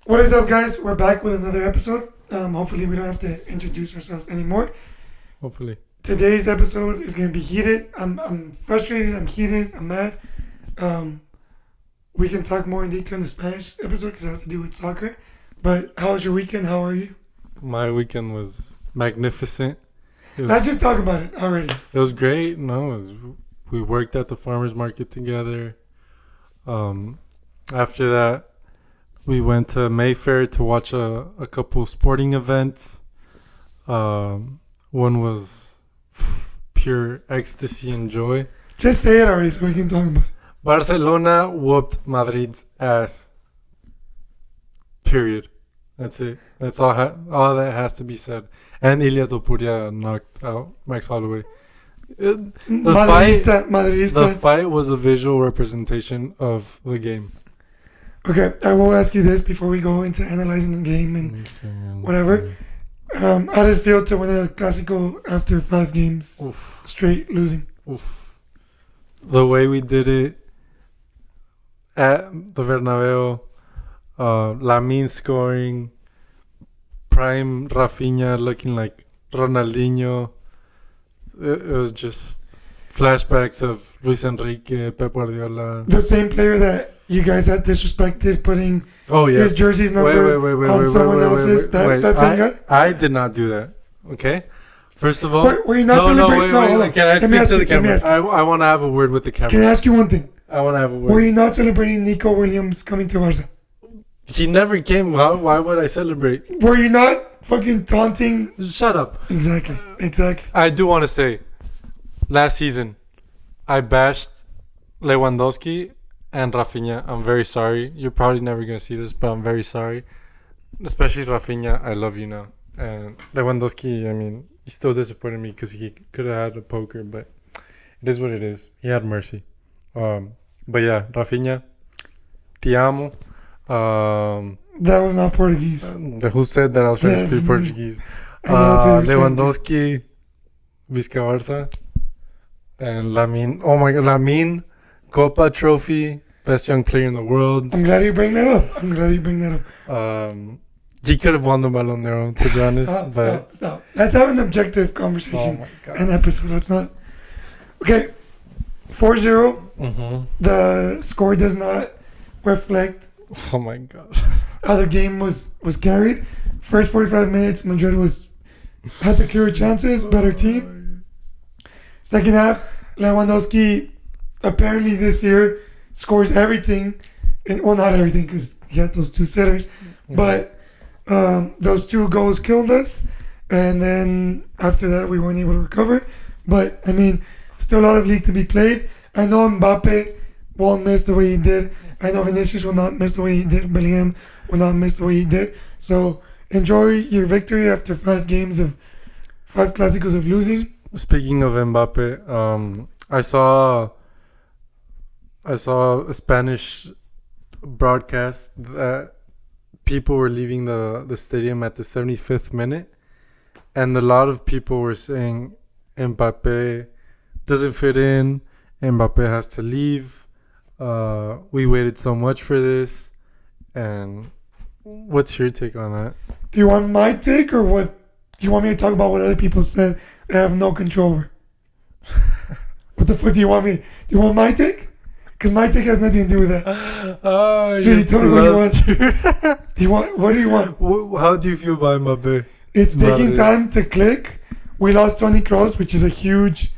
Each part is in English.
What is up, guys? We're back with another episode. Hopefully, we don't have to introduce ourselves anymore. Hopefully. Today's episode is going to be heated. I'm frustrated. I'm heated. I'm mad. We can talk more in detail in the Spanish episode because it has to do with soccer. But how was your weekend? How are you? My weekend was magnificent. Let's just talk about it already. It was great. We worked at the farmer's market together. After that, we went to Mayfair to watch a couple sporting events. One was pure ecstasy and joy. Just say it already so we can talk about it. Barcelona whooped Madrid's ass. Period. That's it. That's all that has to be said. And Ilya Topuria knocked out Max Holloway. The fight was a visual representation of the game. Okay, I will ask you this before we go into analyzing the game and whatever. How does it feel to win a Clásico after 5 games straight losing? The way we did it at the Bernabeu, Lamine scoring, prime Rafinha looking like Ronaldinho. It was just flashbacks of Luis Enrique, Pep Guardiola. The same player that you guys had disrespected putting his jersey's number on someone else's. That same guy? I did not do that. Okay? First of all... Were you not celebrating? Wait. Can I speak to the camera? I want to have a word with the camera. Can I ask you one thing? I want to have a word. Were you not celebrating Nico Williams coming to Barca? He never came. Why would I celebrate? Were you not fucking taunting? Shut up. Exactly. I do want to say, last season, I bashed Lewandowski and Rafinha. I'm very sorry. You're probably never going to see this, but I'm very sorry. Especially Rafinha. I love you now. And Lewandowski, I mean, he still disappointed me because he could have had a poker, but it is what it is. He had mercy. But yeah, Rafinha, te amo. That was not Portuguese. Who said that I was trying to speak Portuguese? Lewandowski, Vizca Barça, and Lamine. Oh my God, Lamine, Copa Trophy, best young player in the world. I'm glad you bring that up. He could have won the ballondor, to be honest. Stop. Let's have an objective conversation. Oh my God. An episode. Let's not. Okay, 4-0. The score does not reflect. Oh my God. How the game was carried. First 45 minutes, Madrid had the clearer chances, better team. Second half, Lewandowski apparently this year scores everything. Well, not everything because he had those 2 sitters, but those 2 goals killed us. And then after that, we weren't able to recover. But I mean, still a lot of league to be played. I know Mbappe won't miss the way he did. I know Vinicius will not miss the way he did. Bellingham will not miss the way he did. So enjoy your victory after 5 Clásicos of losing. Speaking of Mbappe, I saw a Spanish broadcast that people were leaving the stadium at the 75th minute, and a lot of people were saying Mbappe doesn't fit in. Mbappe has to leave. We waited so much for this. And what's your take on that? Do you want my take or what? Do you want me to talk about what other people said I have no control over? What the fuck do you want me? Do you want my take? Because my take has nothing to do with that. You tell me what you want. What do you want? How do you feel about Mbappe? It's taking time to click. We lost Toni Kroos, which is a huge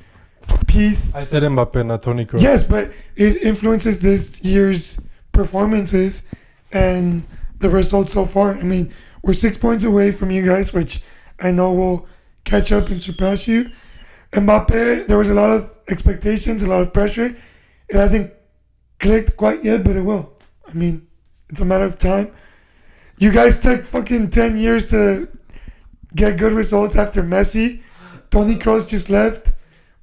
piece. I said Mbappe, not Toni Kroos. Yes, but it influences this year's performances and the results so far. I mean, we're 6 points away from you guys, which I know will catch up and surpass you. Mbappe, there was a lot of expectations, a lot of pressure. It hasn't clicked quite yet, but it will. I mean, it's a matter of time. You guys took fucking 10 years to get good results after Messi. Toni Kroos just left.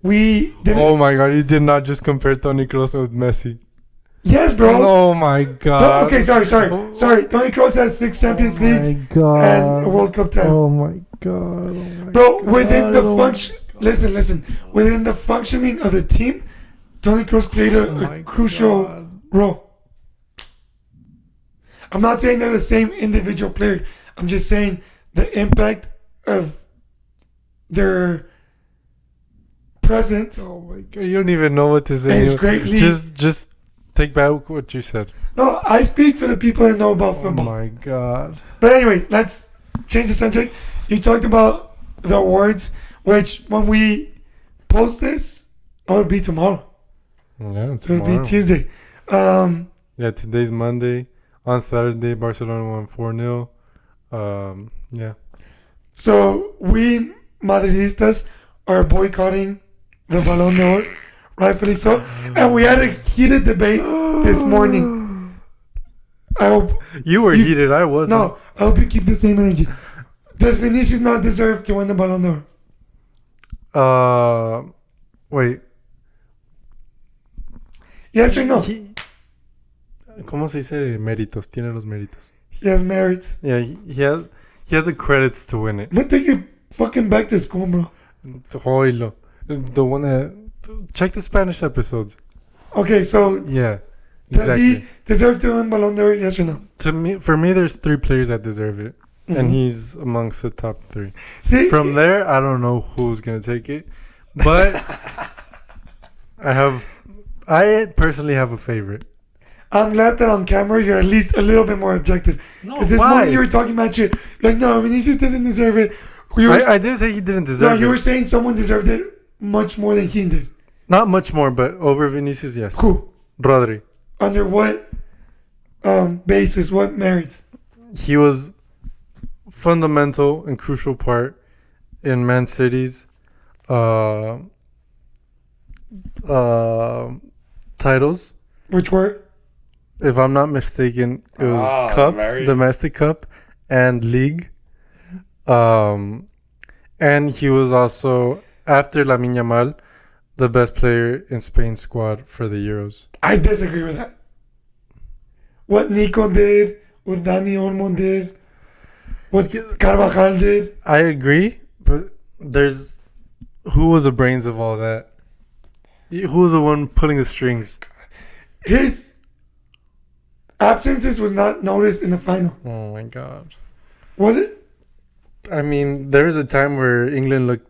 We didn't. Oh my God, you did not just compare Toni Kroos with Messi. Yes, bro. Oh my God. Okay, sorry. Toni Kroos has 6 Champions Leagues and a World Cup title. Oh my God. Bro, within the function. Listen. Within the functioning of the team, Toni Kroos played a crucial role. I'm not saying they're the same individual player. I'm just saying the impact of their presence Oh my god, you don't even know what to say. is greatly. Just take back what you said. No, I speak for the people that know about Oh football. my god. But anyway, let's change the subject. You talked about the awards, which when we post this, it'll be tomorrow. Yeah, So it'll be tomorrow. Tuesday. Yeah, today's Monday. On Saturday, Barcelona won 4-0. Yeah. So we Madridistas are boycotting the Ballon d'Or, rightfully so. And we had a heated debate this morning. I hope You were heated, I wasn't. no. I hope you keep the same energy. Does Vinicius not deserve to win the Ballon d'Or? Wait. Yes or no? ¿Cómo se dice méritos? Tiene los méritos. He has merits. Yeah, he has the credits to win it. I'm gonna take you fucking back to school, bro. Oilo. The one that... Check the Spanish episodes. Okay, so Yeah, does exactly. he deserve to win Ballon d'Or? Yes or no? For me, there's 3 players that deserve it. Mhm. And he's amongst the top 3. See, From there, I don't know who's going to take it. But I personally have a favorite. I'm glad that on camera you're at least a little bit more objective. No, Because this morning you were talking about shit. Like, no, Vinicius doesn't deserve it. I didn't say he didn't deserve You it. were saying someone deserved it much more than he did. Not much more, but over Vinicius, yes. Who? Rodri. Under what basis? What merits? He was fundamental and crucial part in Man City's titles. Which were? If I'm not mistaken, it was domestic cup, and league. And he was also, after Lamine Yamal, the best player in Spain's squad for the Euros. I disagree with that. What Nico did, what Dani Olmo did, what Carvajal did. I agree, but who was the brains of all that? Who was the one pulling the strings? His absences was not noticed in the final. Oh my god. Was it? I mean, there was a time where England looked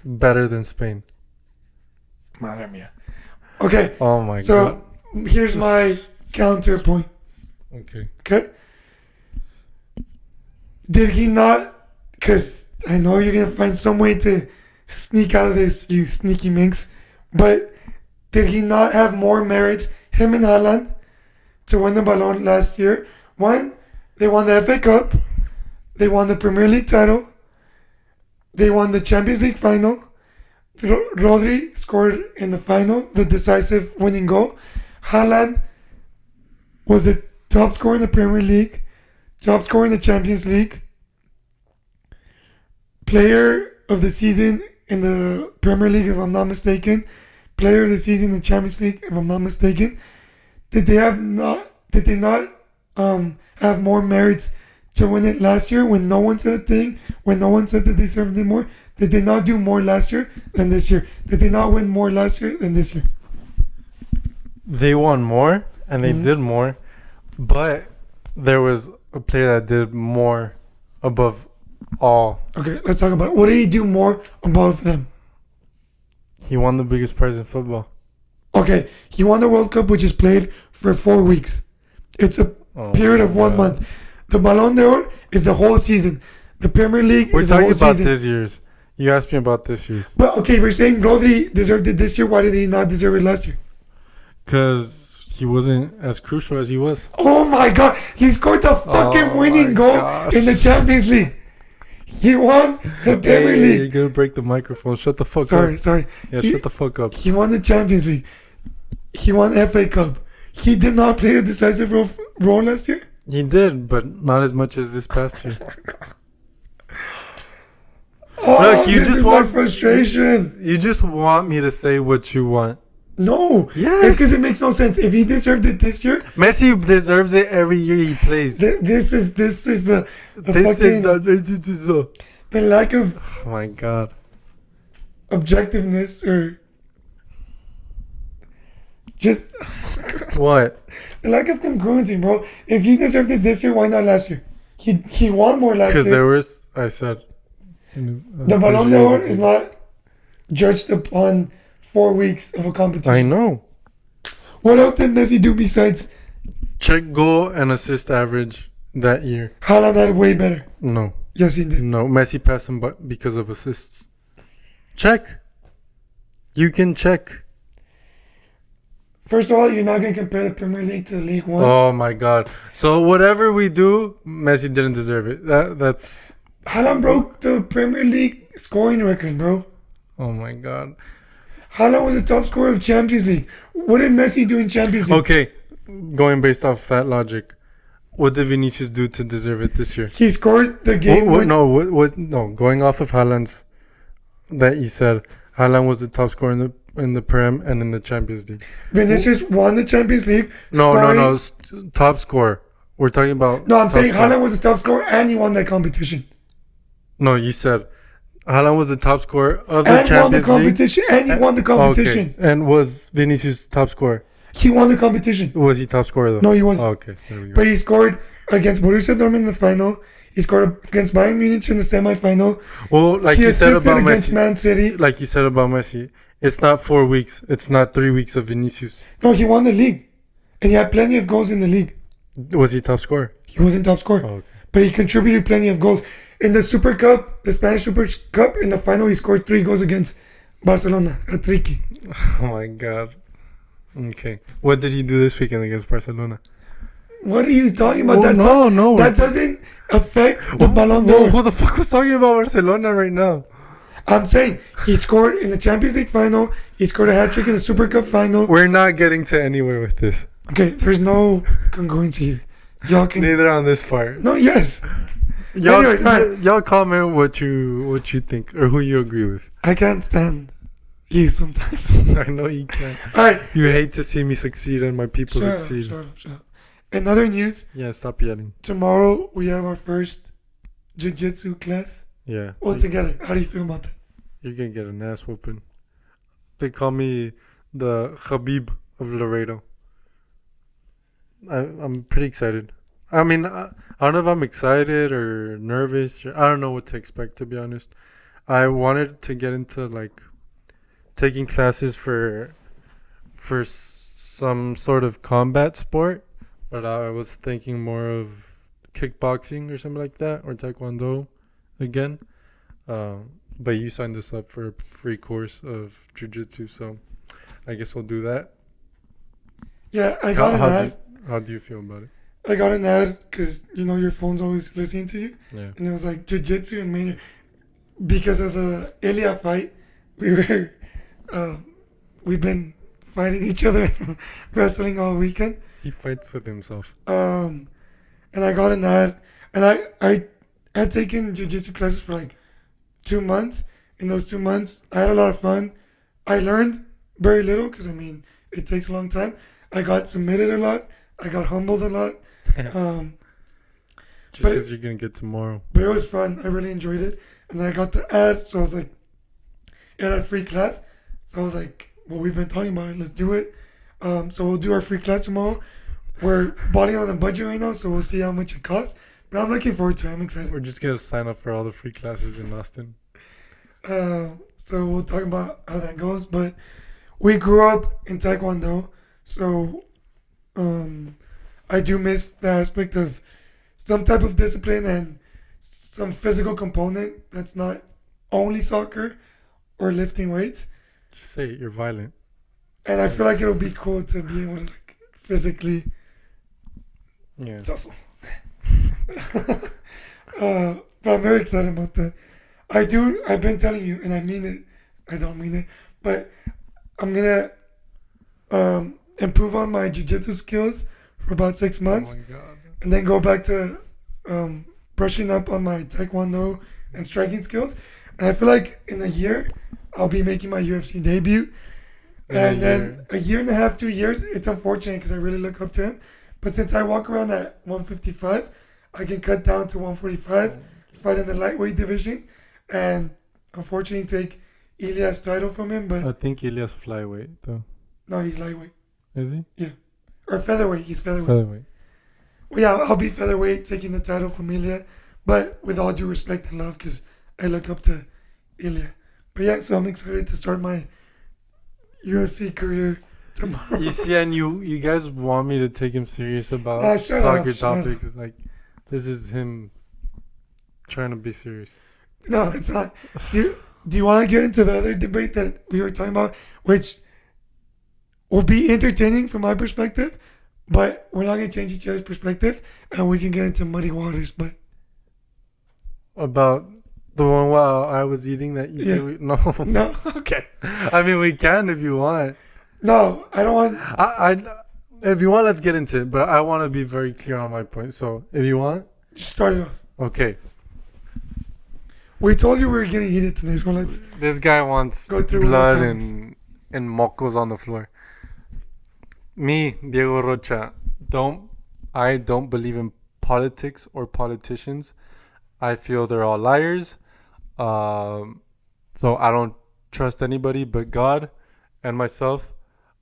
better than Spain. Madre mia. Okay, Oh my god. so here's my counterpoint. Okay. Okay? Did he not? Because I know you're going to find some way to sneak out of this, you sneaky minx. But did he not have more merits, him and Haaland, to win the Ballon last year? One, they won the FA Cup. They won the Premier League title. They won the Champions League final. Rodri scored in the final, the decisive winning goal. Haaland was the top scorer in the Premier League, top scorer in the Champions League, player of the season in the Premier League, if I'm not mistaken, player of the season in the Champions League, if I'm not mistaken. Did they not have more merits to win it last year when no one said a thing, when no one said that they deserved it more? Did they not do more last year than this year? Did they not win more last year than this year? They won more and they did more, but there was a player that did more above all. Okay, let's talk about it. What did he do more above them? He won the biggest prize in football. Okay, he won the World Cup, which is played for 4 weeks. It's a period of 1 month. The Ballon d'Or is the whole season. The Premier League We're is the talking whole about season. this year's. You asked me about this year. But okay, if you're saying Rodri deserved it this year, why did he not deserve it last year? Because he wasn't as crucial as he was. Oh my god, he scored the fucking winning my goal gosh. in the Champions League. He won the Premier Hey, League. you're going to break the microphone. Shut the fuck Sorry. up. Yeah, He- shut the fuck up. He won the Champions League. He won FA Cup. He did not play a decisive role last year? He did, but not as much as this past year. Oh, Look, you this just is want- my frustration. You just want me to say what you want. No. Yes. It's because it makes no sense. If he deserved it this year, Messi deserves it every year he plays. this is the This is fucking, the. the lack of Oh my god. objectiveness or Just What? the lack of congruency, bro. If he deserved it this year, why not last year? He won more last Because year. there was, I said, The Ballon d'Or is not judged upon 4 weeks of a competition. I know. What else did Messi do besides Check goal and assist average that year. Haaland had way better? No. Yes, he did. No. Messi passed him because of assists. Check. You can check. First of all, you're not going to compare the Premier League to League One. Oh my God. So whatever we do, Messi didn't deserve it. That's. Haaland broke the Premier League scoring record, bro. Oh my God. Haaland was the top scorer of Champions League. What did Messi do in Champions League? Okay. Going based off that logic, what did Vinicius do to deserve it this year? He scored the game. Going off of Haaland's, that you said Haaland was the top scorer in the Prem and in the Champions League. Vinicius won the Champions League. No. Top scorer. We're talking about. No, I'm saying Haaland was the top scorer and he won that competition. No, you said Haaland was the top scorer of the And won the Champions League. competition. And he won the competition. Okay. And was Vinicius top scorer? He won the competition. Was he top scorer though? No, he wasn't. Oh, okay, there we go. But he scored against Borussia Dortmund in the final. He scored against Bayern Munich in the semifinal. Well, like He you said assisted about against Messi, Man City. like you said about Messi, it's not 4 weeks. It's not 3 weeks of Vinicius. No, he won the league. And he had plenty of goals in the league. Was he top scorer? He wasn't top scorer. Oh, okay. But he contributed plenty of goals. In the Super Cup, the Spanish Super Cup, in the final, he scored 3 goals against Barcelona. A tricky. Oh my God. Okay. What did he do this weekend against Barcelona? What are you talking about? No. That doesn't affect the Ballon d'Or. Who the fuck was talking about Barcelona right now? I'm saying he scored in the Champions League final. He scored a hat trick in the Super Cup final. We're not getting to anywhere with this. Okay, there's no congruency here. Y'all can. Neither on this part. No, yes. Y'all, Anyways, alright. y'all comment what you think or who you agree with. I can't stand you sometimes. I know you can. All right. You hate to see me succeed and my people Shut succeed. up. In other news, Yeah, stop yelling. tomorrow we have our first jiu-jitsu class Yeah. all together. How do you feel about that? You're gonna get an ass whooping. They call me the Khabib of Laredo. I'm pretty excited. I mean, I don't know if I'm excited or nervous. I don't know what to expect, to be honest. I wanted to get into like taking classes for some sort of combat sport, but I was thinking more of kickboxing or something like that, or taekwondo again. But you signed us up for a free course of jiu-jitsu, so I guess we'll do that. Yeah, I got an ad. How do you feel about it? I got an ad because your phone's always listening to you, Yeah. and it was like jiu-jitsu and Maynard. Because of the Ilya fight, we've been fighting each other, wrestling all weekend. He fights with himself. And I got an ad, and I had taken jiu-jitsu classes for like 2 months. In those 2 months, I had a lot of fun. I learned very little because it takes a long time. I got submitted a lot. I got humbled a lot. Just as you're gonna get tomorrow. But it was fun. I really enjoyed it. And then I got the ad, so I was like, it had a free class. So I was like, well, we've been talking about it. Let's do it. So we'll do our free class tomorrow. We're balling on the budget right now, so we'll see how much it costs. But I'm looking forward to it. I'm excited. We're just gonna sign up for all the free classes in Austin. So we'll talk about how that goes. But we grew up in Taekwondo, so I do miss the aspect of some type of discipline and some physical component that's not only soccer or lifting weights. Just say it, you're violent. And I feel like it'll be cool to be able to like physically tussle. But I'm very excited about that. I've been telling you, and I mean it. I don't mean it, but I'm gonna improve on my jiu-jitsu skills for about 6 months, Oh my God. and then go back to brushing up on my taekwondo and striking skills. And I feel like in a year, I'll be making my UFC debut. And then a year and a half, 2 years, it's unfortunate because I really look up to him. But since I walk around at 155, I can cut down to 145, fight in the lightweight division, and unfortunately take Ilya's title from him. But I think Ilya's flyweight though. no, he's lightweight. Is he? Or featherweight. He's featherweight. Featherweight. Well, yeah, I'll be featherweight, taking the title from Ilya. But with all due respect and love, because I look up to Ilya. But yeah, so I'm excited to start my UFC career tomorrow. You see, and you guys want me to take him serious about Shut soccer up, shut topics. Like, this is him trying to be serious. No, it's not. Do you want to get into the other debate that we were talking about, which will be entertaining from my perspective, but we're not going to change each other's perspective, and we can get into muddy waters. But About the one while I was eating that you Yeah. said no. no, okay. I mean, we can if you want. No, I don't want. I if you want, let's get into it. But I want to be very clear on my point. So if you want, Start it off. okay. We told you we were getting heated today, so let's. This guy wants Go through blood what I and mocos on the floor. Me, Diego Rocha, I don't believe in politics or politicians. I feel they're all liars. So I don't trust anybody but God and myself.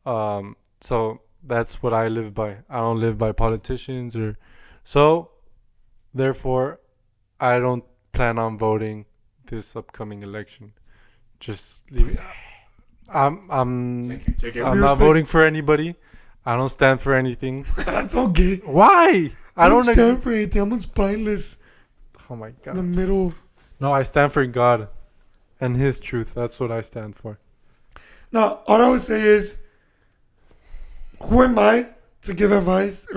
So that's what I live by. I don't live by politicians or so. Therefore, I don't plan on voting this upcoming election. Just leave it. I'm not voting for anybody. I don't stand for anything. That's okay. Why? I don't stand for anything. I'm spineless Oh my in god. the middle. No, I stand for God and His truth. That's what I stand for. No, all I would say is, who am I to give advice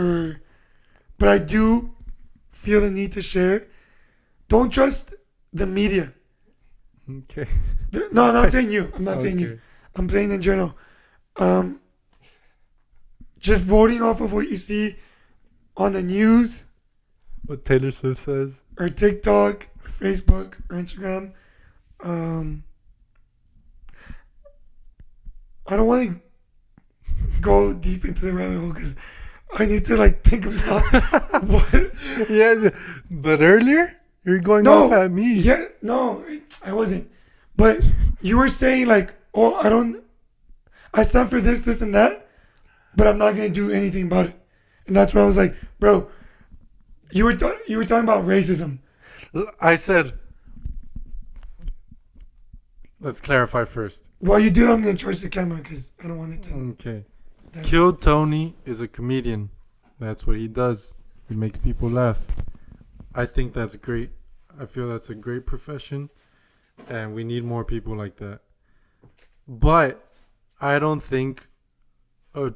but I do feel the need to share. Don't trust the media. Okay. No, I'm not saying you. I'm not saying you. I'm saying in general. Just voting off of what you see on the news What Taylor Swift says. or TikTok or Facebook or Instagram. I don't want to go deep into the rabbit hole because I need to think about what. Yeah, but earlier you're going No, off at me. Yeah, no, I wasn't. But you were saying I stand for this, this, and that, but I'm not gonna do anything about it. And that's where I was like, bro, you were talking about racism. I said. Let's clarify first. While you do, I'm gonna charge the camera because I don't want it to. Okay. Kill Tony is a comedian. That's what he does. He makes people laugh. I think that's great. I feel that's a great profession, and we need more people like that. But I don't think a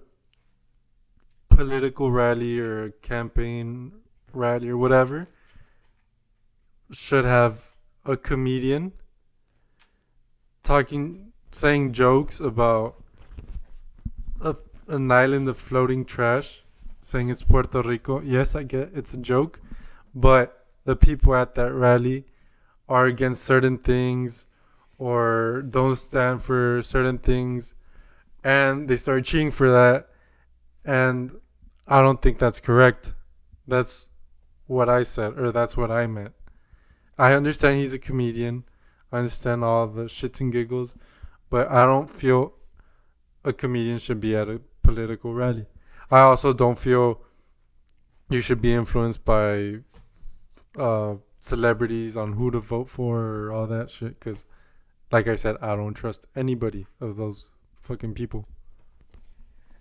political rally or a campaign rally or whatever should have a comedian saying jokes about an island of floating trash, saying it's Puerto Rico. Yes, I get it's a joke, but the people at that rally are against certain things or don't stand for certain things, and they start cheering for that, and I don't think that's correct. That's what I said, or that's what I meant. I understand he's a comedian. I understand all the shits and giggles, but I don't feel a comedian should be at a political rally. I also don't feel you should be influenced by celebrities on who to vote for or all that shit, because like I said, I don't trust anybody of those fucking people.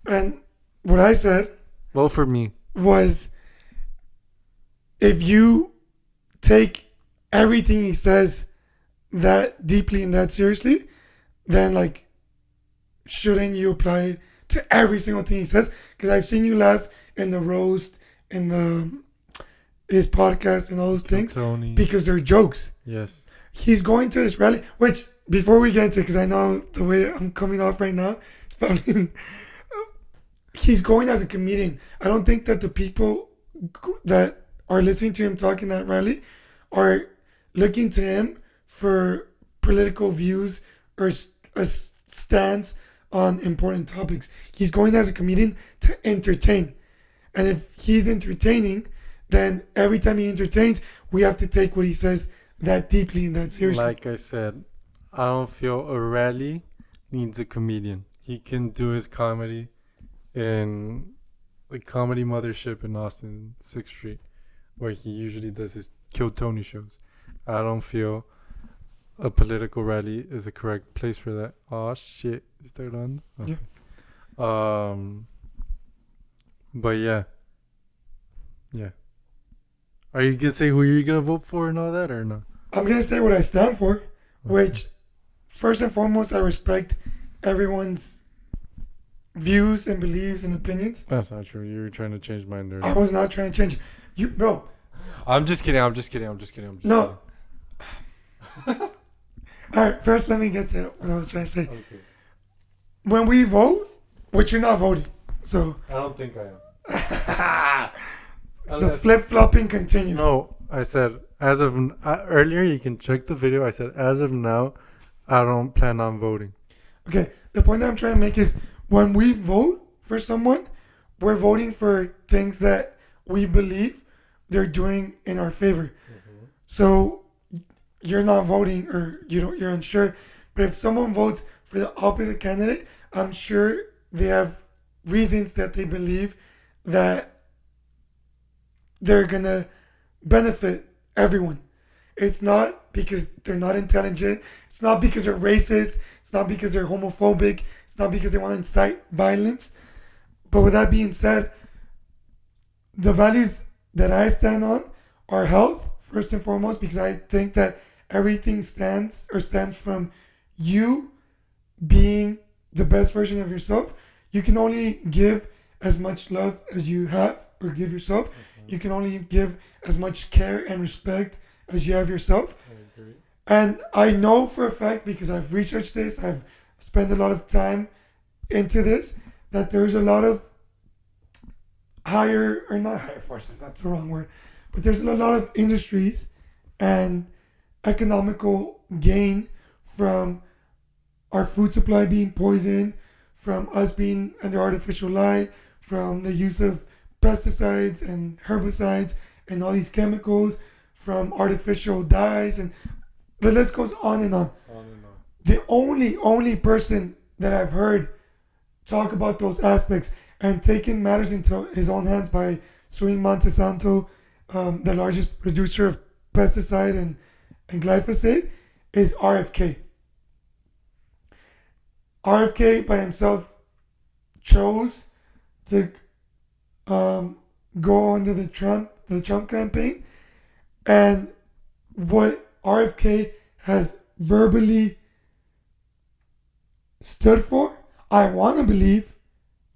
And what I said Vote for me. was, if you take everything he says that deeply and that seriously, then shouldn't you apply to every single thing he says? Because I've seen you laugh in the roast, in his podcast, and all those things Tony. because they're jokes. Yes. He's going to this rally, which before we get into it, because I know the way I'm coming off right now, it's probably he's going as a comedian. I don't think that the people that are listening to him talk in that rally are looking to him for political views or a stance on important topics. He's going as a comedian to entertain. And if he's entertaining, then every time he entertains, we have to take what he says that deeply and that seriously. Like I said, I don't feel a rally needs a comedian. He can do his comedy in the Comedy Mothership in Austin, 6th Street, where he usually does his Kill Tony shows. I don't feel a political rally is the correct place for that. Oh shit, is that on? Okay. Yeah. But yeah. Are you gonna say who you're gonna vote for and all that, or no? I'm gonna say what I stand for, Okay. which first and foremost I respect everyone's views and beliefs and opinions. That's not true. You're trying to change mine there. I was not trying to change you, bro. I'm just kidding. No. All right, first let me get to what I was trying to say. Okay. When we vote, which you're not voting, so I don't think I am. the flip flopping continues. No, I said as of earlier. You can check the video. I said as of now, I don't plan on voting. Okay, the point that I'm trying to make is when we vote for someone, we're voting for things that we believe they're doing in our favor. So you're not voting, or you're unsure. But if someone votes for the opposite candidate, I'm sure they have reasons that they believe that they're gonna benefit everyone. It's not because they're not intelligent. It's not because they're racist. It's not because they're homophobic. It's not because they want to incite violence. But with that being said, the values that I stand on are health, first and foremost, because I think that everything stems from you being the best version of yourself. You can only give as much love as you have or give yourself. You can only give as much care and respect as you have yourself. I agree. And I know for a fact, because I've researched this, I've spent a lot of time into this, that there's a lot of not higher forces, that's the wrong word, but there's a lot of industries and economical gain from our food supply being poisoned, from us being under artificial light, from the use of pesticides and herbicides and all these chemicals, from artificial dyes, and the list goes on and on. The only person that I've heard talk about those aspects and taking matters into his own hands by suing Monsanto, the largest producer of pesticide and glyphosate, is RFK. RFK by himself chose to go under the Trump campaign, and what RFK has verbally stood for, I want to believe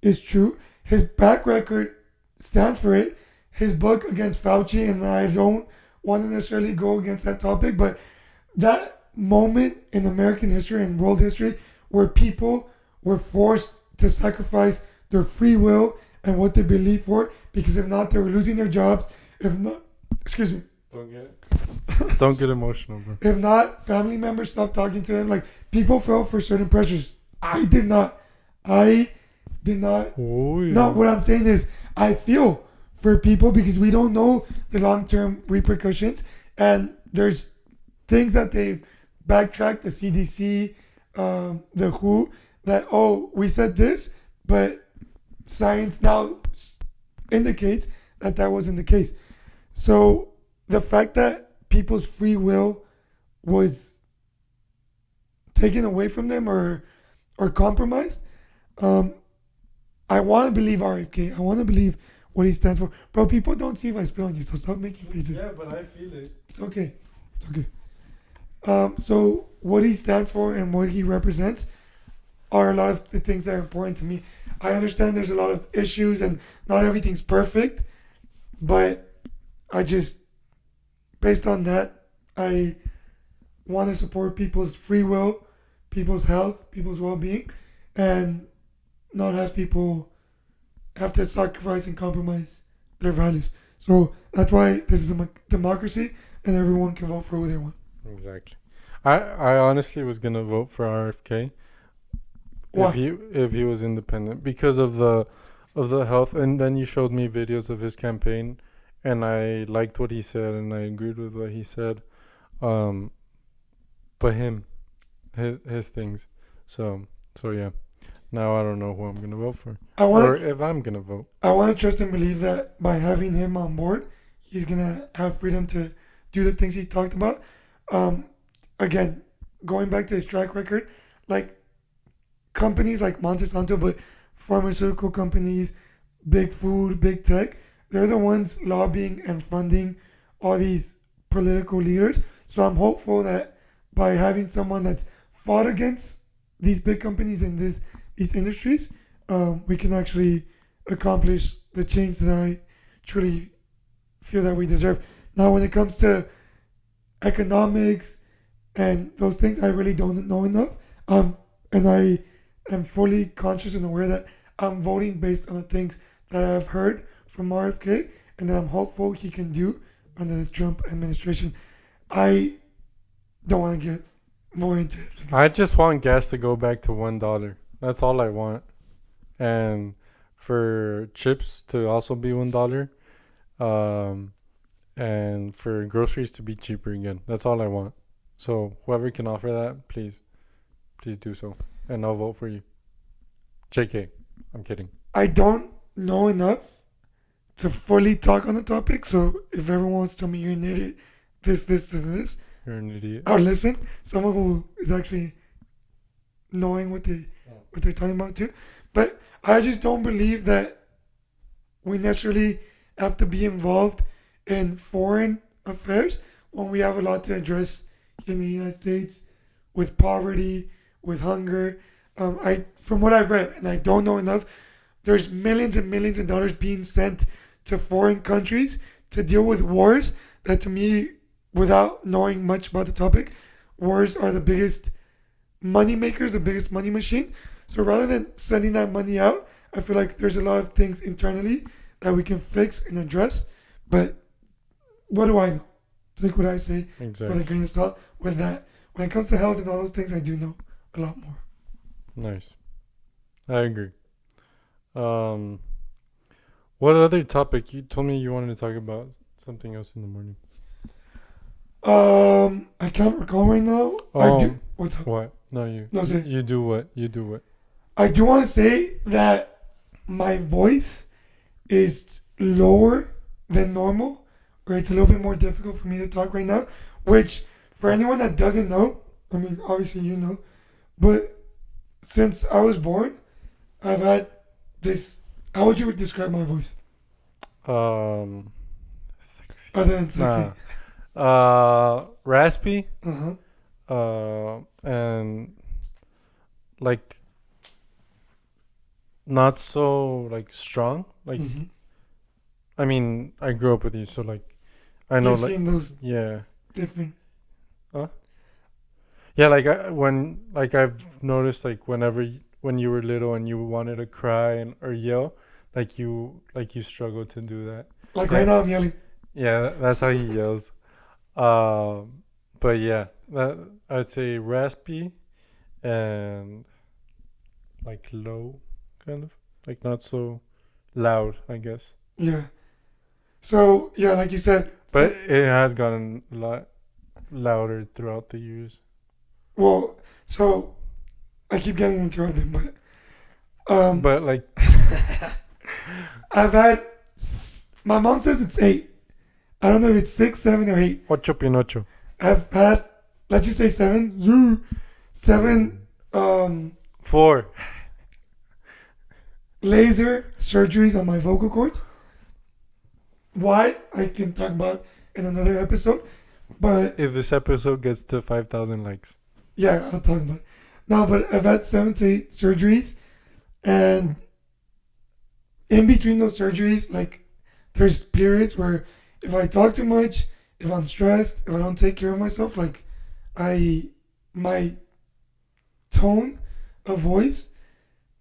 is true. His back record stands for it. His book against Fauci, and I don't want to necessarily go against that topic, but that moment in American history and world history where people were forced to sacrifice their free will and what they believe for, because if not, they were losing their jobs. If not, excuse me. Don't get emotional, bro. If not, family members stopped talking to them. Like, people fell for certain pressures. I did not. Oh, yeah. No, what I'm saying is, I feel for people because we don't know the long-term repercussions, and there's things that they've backtracked, the CDC, the WHO, that, oh, we said this, but science now indicates that that wasn't the case. So the fact that people's free will was taken away from them or compromised, I want to believe RFK. I want to believe what he stands for. Bro, people don't see if I spit on you, so stop making faces. Yeah, but I feel it. It's okay. It's okay. So what he stands for and what he represents are a lot of the things that are important to me. I understand there's a lot of issues and not everything's perfect, but I just, based on that, I want to support people's free will, people's health, people's well-being, and not have people have to sacrifice and compromise their values. So that's why this is a democracy and everyone can vote for who they want. Exactly. I honestly was gonna vote for RFK. Why? If he was independent, because of the health, and then you showed me videos of his campaign, and I liked what he said and I agreed with what he said. But his things. So yeah. now I don't know who I'm gonna vote for, I or want if I'm gonna vote. I want to trust and believe that by having him on board, he's gonna have freedom to do the things he talked about. Um, Again, going back to his track record, like companies like Monsanto, but pharmaceutical companies, big food, big tech, they're the ones lobbying and funding all these political leaders. So I'm hopeful that by having someone that's fought against these big companies in these industries, we can actually accomplish the change that I truly feel that we deserve. Now, when it comes to economics and those things, I really don't know enough. And I am fully conscious and aware that I'm voting based on the things that I've heard from RFK and that I'm hopeful he can do under the Trump administration. I don't want to get more into it. I just want gas to go back to $1. That's all I want, and for chips to also be $1, and for groceries to be cheaper again. That's all I want. So whoever can offer that, please do so, and I'll vote for you. JK, I'm kidding. I don't know enough to fully talk on the topic, so if everyone wants to tell me you're an idiot, this, You're an idiot. I'll listen. Someone who is actually knowing what they're talking about too. But I just don't believe that we necessarily have to be involved in foreign affairs when we have a lot to address in the United States with poverty, with hunger. From what I've read, and I don't know enough, there's millions and millions of dollars being sent to foreign countries to deal with wars that, to me, without knowing much about the topic, wars are the biggest money makers, the biggest money machine. So rather than sending that money out, I feel like there's a lot of things internally that we can fix and address. But what do I know? Take what I say with a grain of salt. With that, when it comes to health and all those things, I do know a lot more. Nice. I agree. What other topic? You told me you wanted to talk about something else in the morning. I can't recall right now. Oh, I do. What's up? What? No, you. No, say. You do what? You do what? I do want to say that my voice is lower than normal, or it's a little bit more difficult for me to talk right now. Which, for anyone that doesn't know, I mean, obviously you know, but since I was born, I've had this. How would you describe my voice? Sexy. Other than sexy. Raspy. Uh-huh. And like not so like strong. Like, Mm-hmm. I mean, I grew up with you, so like I know, You've like, seen those yeah, different. yeah. Like I've noticed, like when you were little and you wanted to cry or yell, like you struggle to do that. Like right now, I'm yelling. Yeah, that's how he yells. But yeah, that I'd say raspy and like low, kind of like not so loud, I guess. Yeah. So yeah, like you said. But so, it has gotten a lot louder throughout the years. well, so I keep getting interrupted, but But like, I've had. My mom says it's 8. I don't know if it's 6, 7, or 8. ocho pinocho. I've had, let's just say 7. 7 4. laser surgeries on my vocal cords. Why? I can talk about in another episode. But If this episode gets to 5,000 likes. yeah, I'll talk about it. No, but I've had 7 to 8 surgeries. And in between those surgeries, like, there's periods where if I talk too much, if I'm stressed, if I don't take care of myself, like, my tone of voice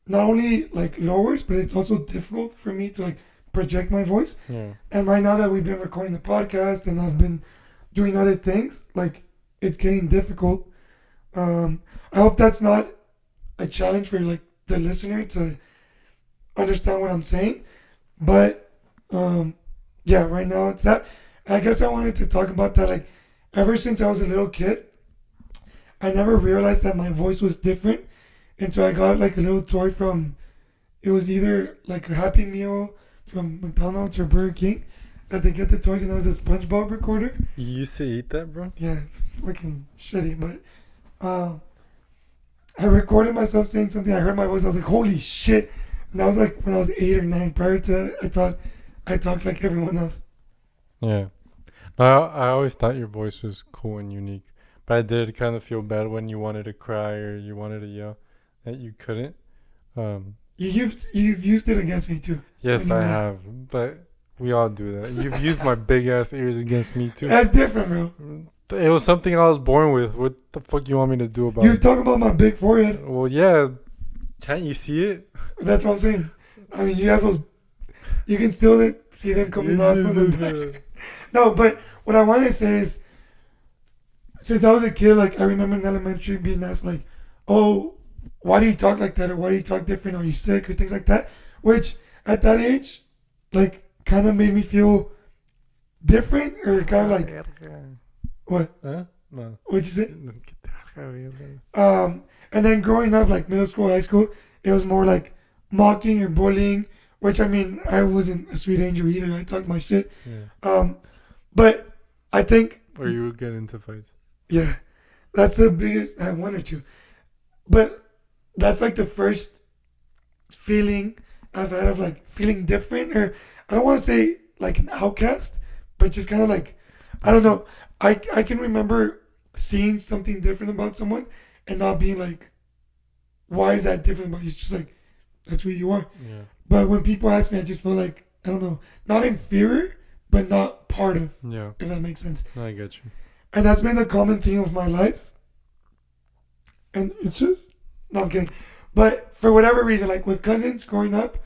not only like lowers, but it's also difficult for me to like project my voice. Yeah. And right now that we've been recording the podcast and I've been doing other things, like, it's getting difficult. I hope that's not a challenge for like the listener to understand what I'm saying. But yeah, right now it's that. I guess I wanted to talk about that. Like, ever since I was a little kid, I never realized that my voice was different And so I got like a little toy from, it was either like a Happy Meal from McDonald's or Burger King, that they get the toys, and it was a SpongeBob recorder. You used to eat that, bro? Yeah, it's fucking shitty, but I recorded myself saying something. I heard my voice. I was like, holy shit. And that was like when I was 8 or 9. Prior to that, I thought I talked like everyone else. Yeah. No, I always thought your voice was cool and unique. But I did kind of feel bad when you wanted to cry or you wanted to yell that you couldn't. You've used it against me too. Yes, I have. But we all do that. You've used my big ass ears against me too. That's different, bro. It was something I was born with. What the fuck you want me to do about You it? talking about my big forehead. Well, yeah. Can't you see it? That's what I'm saying. I mean, you have those. You can still see them coming off from the back. No, but what I want to say is, since I was a kid, like I remember in elementary being asked, like, "Oh, why do you talk like that? Or why do you talk different? Are you sick? Or things like that." Which at that age, like, kind of made me feel different, or kind of like, what? Huh? No. What'd you say? And then growing up, like middle school, high school, it was more like mocking or bullying. Which, I mean, I wasn't a sweet angel either. I talked my shit. Yeah. But I think, Or you would get into fights. yeah, that's the biggest. I have one or two, but that's like the first feeling I've had of like feeling different, or I don't want to say like an outcast, but just kind of like, I don't know. I can remember seeing something different about someone and not being like, why is that different about you? It's just like, that's who you are. Yeah. But when people ask me, I just feel like, I don't know, not inferior, but not part of, Yeah. if that makes sense. I get you. And that's been a common theme of my life. And it's just, no, I'm kidding. But for whatever reason, like with cousins growing up,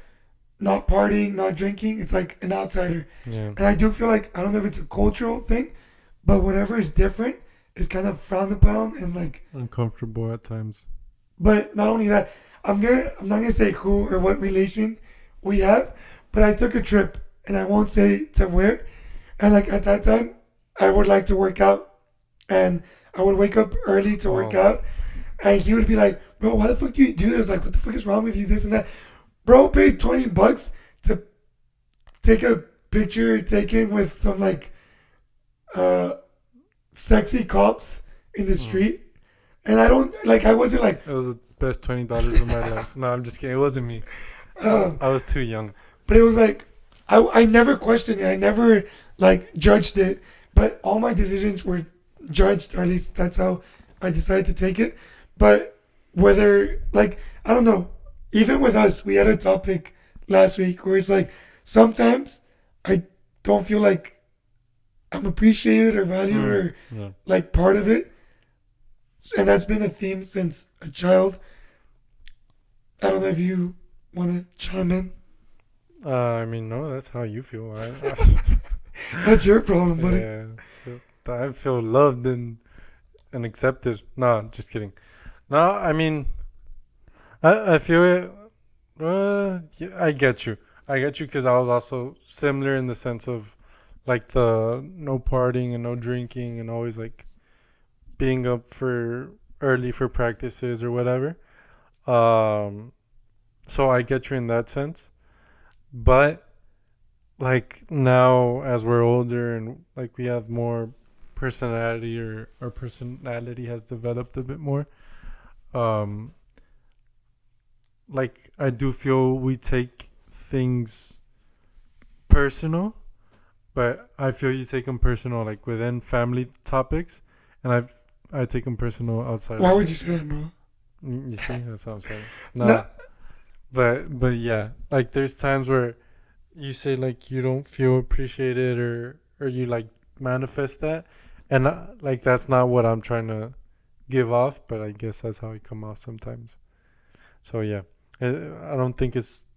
not partying, not drinking, it's like an outsider. Yeah. And I do feel like, I don't know if it's a cultural thing, but whatever is different is kind of frowned upon and like Uncomfortable at times. But not only that, I'm not gonna say who or what relation we have, but I took a trip and I won't say to where. And like at that time, I would like to work out, and I would wake up early to work out, and he would be like, "Bro, why the fuck do you do this? Like, what the fuck is wrong with you? This and that." Bro paid $20 to take a picture taken with some like sexy cops in the street. And I don't, like, I wasn't like... It was the best $20 of my life. No, I'm just kidding. It wasn't me. I was too young. But it was like, I never questioned it. I never, like, judged it. But all my decisions were judged, or at least that's how I decided to take it. But whether, like, I don't know. Even with us, we had a topic last week where it's like, sometimes I don't feel like I'm appreciated or valued or, like, part of it. And that's been a theme since a child. I don't know if you want to chime in. I mean, no, that's how you feel. That's your problem, buddy. Yeah, I feel loved and accepted. No, just kidding. No, I mean, I feel it. Yeah, I get you. I get you because I was also similar in the sense of like the no partying and no drinking and always like being up for early for practices or whatever. So I get you in that sense. But like now as we're older and like we have more personality, or our personality has developed a bit more, like I do feel we take things personal, but I feel you take them personal like within family topics, and I take them personal outside. Why would you say that, bro? You see, that's what I'm saying. No. But yeah, like there's times where you say like you don't feel appreciated, or you like manifest that, and like that's not what I'm trying to give off, but I guess that's how it come off sometimes. So yeah, I don't think it's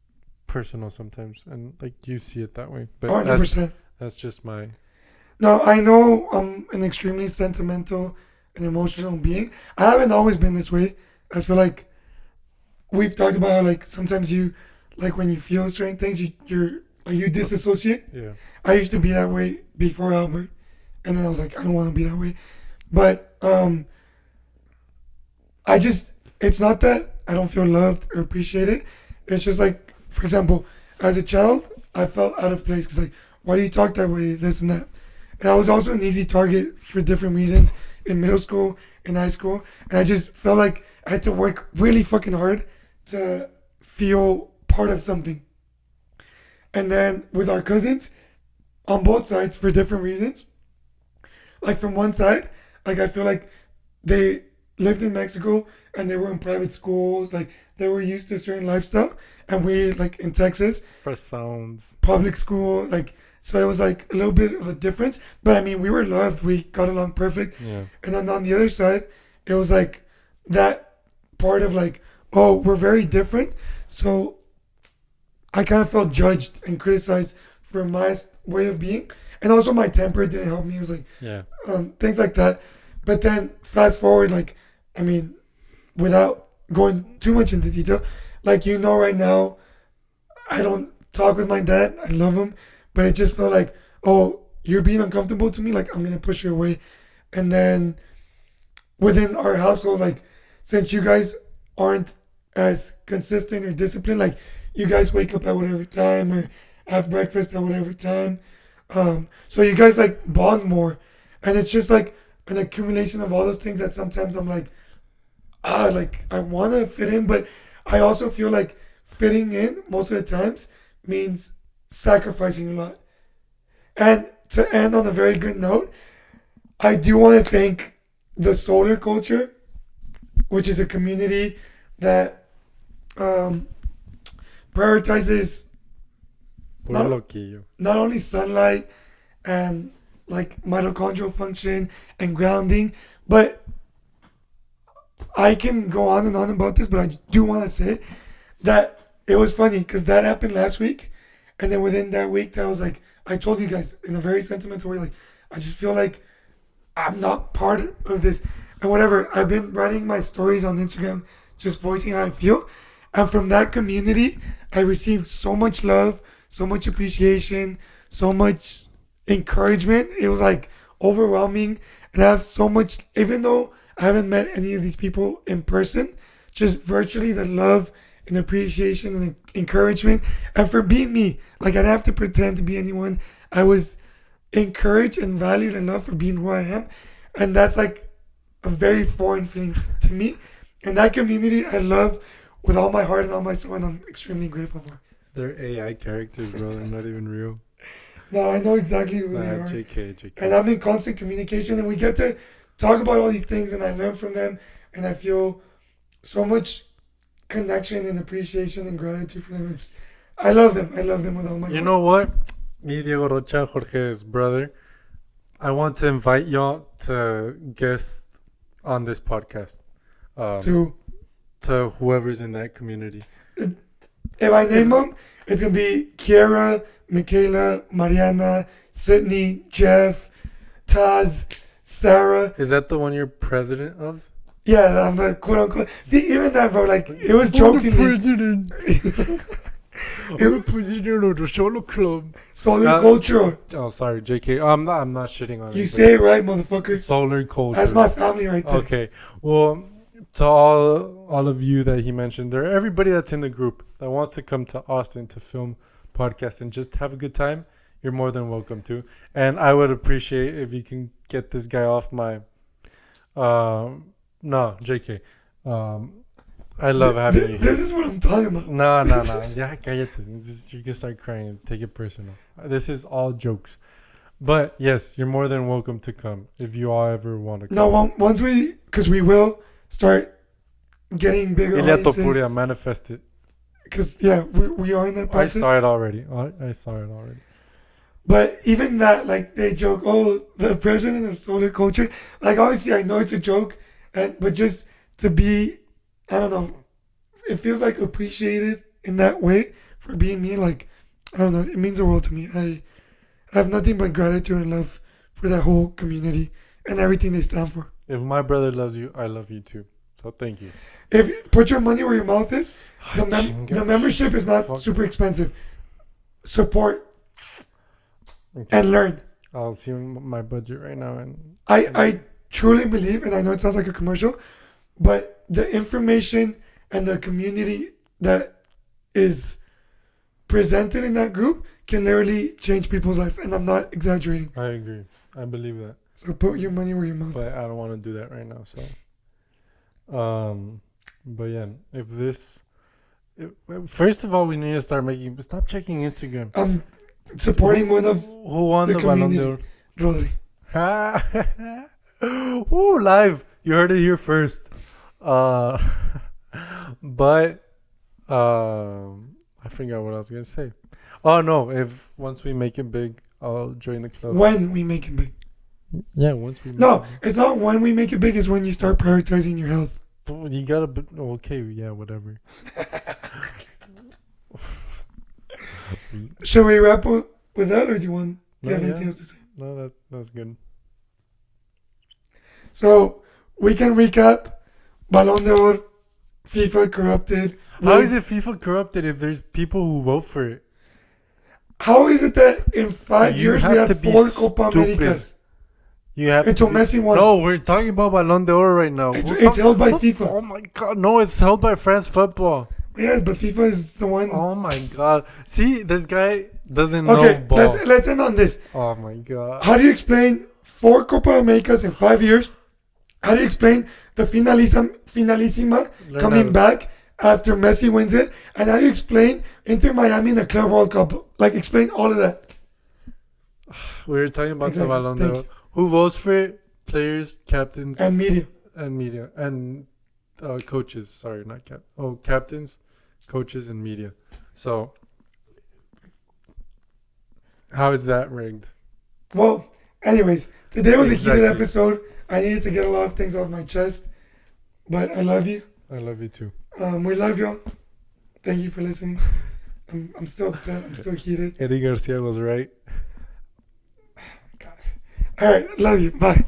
personal sometimes, and like you see it that way, but 100%. That's just my... No, I know I'm an extremely sentimental and emotional being. I haven't always been this way. I feel like we've talked about how, like, sometimes you, like, when you feel certain things, you disassociate. Yeah. I used to be that way before Albert, and then I was like, I don't want to be that way. But it's not that I don't feel loved or appreciated. It's just like, for example, as a child, I felt out of place because like, why do you talk that way? This and that. And I was also an easy target for different reasons in middle school, in high school, and I just felt like I had to work really fucking hard to feel part of something. And then with our cousins, on both sides for different reasons. Like from one side, like I feel like they lived in Mexico and they were in private schools, like they were used to a certain lifestyle, and we like in Texas, For sounds. public school, like so it was like a little bit of a difference. But I mean, we were loved, we got along perfect. Yeah. And then on the other side, it was like that part of like, oh, we're very different. So I kind of felt judged and criticized for my way of being. And also my temper didn't help me. It was like Yeah. things like that. But then fast forward, like, I mean, without going too much into detail, like, you know, right now, I don't talk with my dad. I love him. But it just felt like, oh, you're being uncomfortable to me. Like, I'm going to push you away. And then within our household, like, since you guys aren't as consistent or disciplined, like, you guys wake up at whatever time or have breakfast at whatever time. So you guys like bond more, and it's just like an accumulation of all those things that sometimes I'm like, like I want to fit in, but I also feel like fitting in most of the times means sacrificing a lot. And to end on a very good note, I do want to thank the solar culture, which is a community that prioritizes Puro not, loquillo. not only sunlight and like mitochondrial function and grounding, but I can go on and on about this, but I do want to say that it was funny because that happened last week, and then within that week, that was like I told you guys in a very sentimental way, like I just feel like I'm not part of this and whatever. I've been writing my stories on Instagram, just voicing how I feel, and from that community, I received so much love, so much appreciation, so much encouragement. It was like overwhelming, and I have so much, even though I haven't met any of these people in person, just virtually the love and appreciation and encouragement, and for being me. Like, I didn't have to pretend to be anyone. I was encouraged and valued and loved for being who I am, and that's like a very foreign feeling to me. And that community I love with all my heart and all my soul, and I'm extremely grateful for. They're AI characters, bro. They're not even real. No, I know exactly who they are. JK. And I'm in constant communication, and we get to talk about all these things, and I learn from them, and I feel so much connection and appreciation and gratitude for them. I love them. I love them with all my heart. You know what? Me, Diego Rocha, Jorge's brother, I want to invite y'all to guest on this podcast. To whoever's in that community. If I name them, it's going to be Kiara, Michaela, Mariana, Sydney, Jeff, Taz, Sarah. Is that the one you're president of? Yeah, I'm the quote unquote. See, even that, bro, like, it was jokingly. President. I'm the president of the solo club. Solar culture. Oh, sorry, JK. I'm not shitting on it. You say it right, motherfucker. Solar culture. That's my family right there. Okay. Well, to all of you that he mentioned there, everybody that's in the group that wants to come to Austin to film podcast and just have a good time, you're more than welcome to. And I would appreciate if you can get this guy off my no, JK. I love having you here. This is what I'm talking about. No. Yeah, cállate. You can start crying and take it personal. This is all jokes. But yes, you're more than welcome to come if you all ever want to come. No, once because we will start getting bigger Ilia audiences. Topuria, manifest it. Because, yeah, we are in that process. I saw it already. I saw it already. But even that, like, they joke, oh, the president of solar culture. Like, obviously, I know it's a joke, but just to be, I don't know, it feels like appreciated in that way for being me. Like, I don't know, it means the world to me. I have nothing but gratitude and love for that whole community and everything they stand for. If my brother loves you, I love you too. So thank you. If put your money where your mouth is, the membership is not super expensive. Support and learn. I'll see my budget right now. And I truly believe, and I know it sounds like a commercial, but the information and the community that is presented in that group can literally change people's life. And I'm not exaggerating. I agree. I believe that. So put your money where your mouth But is. I don't want to do that right now. So, but yeah, first of all, we need to start stop checking Instagram. I'm supporting one of Who won the the Ballon community. d'Or? Rodri. Ooh, live. You heard it here first. But I forgot what I was gonna say. Oh no! Once we make it big, I'll join the club. When we make it big. Yeah, once we. No, it's not when we make it big. It's when you start prioritizing your health. You gotta. Okay, yeah, whatever. Should we wrap up with that, or do you want? Do you have anything else to say? No, that's good. So we can recap. Ballon d'Or, FIFA corrupted. How is it FIFA corrupted if there's people who vote for it? How is it that in 5 years we have to have be 4 Copa stupid. Americas? You have Until to be- Messi won. No, we're talking about Ballon d'Or right now. It's held by FIFA. Oh my god, no, it's held by France Football. Yes, but FIFA is the one. Oh my god. See, this guy doesn't know Okay, ball. let's end on this. Oh my god. How do you explain 4 Copa Americas in 5 years? How do you explain the finalissima coming back after Messi wins it? And how do you explain Inter Miami in the Club World Cup? Like, explain all of that. We were talking about Exactly, the Ballon thank d'Or. Who votes for it? Players, captains, And media. and media. And coaches. Sorry, not captains, coaches, and media. So, how is that rigged? Well, anyways, today was a Exactly. heated episode. I needed to get a lot of things off my chest. But I love you. I love you too. We love y'all. Thank you for listening. I'm still upset. I'm still heated. Eddie Garcia was right. God. All right. Love you. Bye.